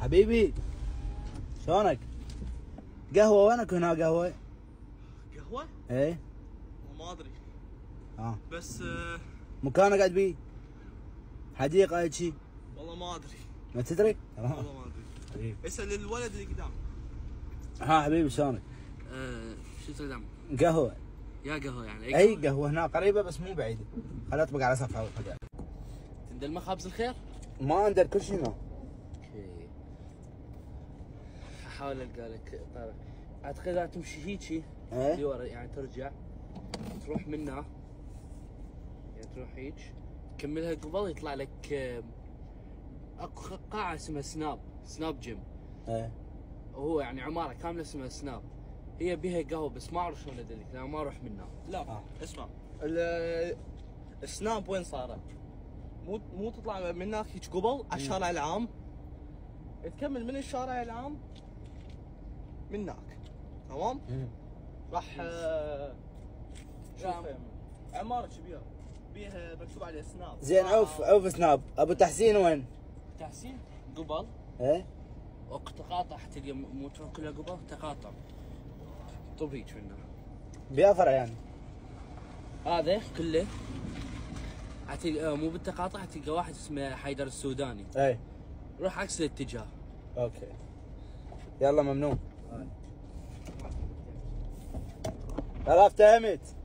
حبيبي شلونك؟ قهوة وينك هنا قهوة؟ قهوة؟ ايه ما ادري. بس مكان اقعد بيه؟ حديقة هيك شي؟ والله ما ادري. ما تدري؟ والله ما ادري. حبيبي اسأل الولد اللي قدام. ها حبيبي شلونك؟ شو تقدم؟ قهوة. يا قهوة يعني اي قهوة هنا قريبة بس مو بعيدة. خليني اطبق على صفحة وخذها. تندل خبز الخير؟ ما اندر كل شيء هنا. اوكي. احاول القى لك طريق. اعتقد اذا تمشي هيجي لورا يعني ترجع تروح منها يعني تروح هيج تكملها قبل يطلع لك اكو قاعة اسمها سناب جيم. وهو يعني عمارة كاملة اسمها سناب. هي بيها قهوة بس ما اعرف شلون ادلك لان ما اروح منها. لا اسمع السناب وين صارت؟ مو تطلع من هناك هيك قبل على الشارع العام، تكمل من الشارع العام من هناك تمام؟ راح شوف عمارة كبيرة بيها مكتوب عليها سناب. زين عوف سناب. ابو تحسين وين؟ تحسين قبل. ايه وقت تقاطع تلقى مو كلها قبل تقاطع طب هيك منها بيافرة يعني. هذا كله مو بالتقاطع تلقى واحد اسمه حيدر السوداني. ايه روح عكس الاتجاه. اوكي يلا ممنون. خلاص افتهمت.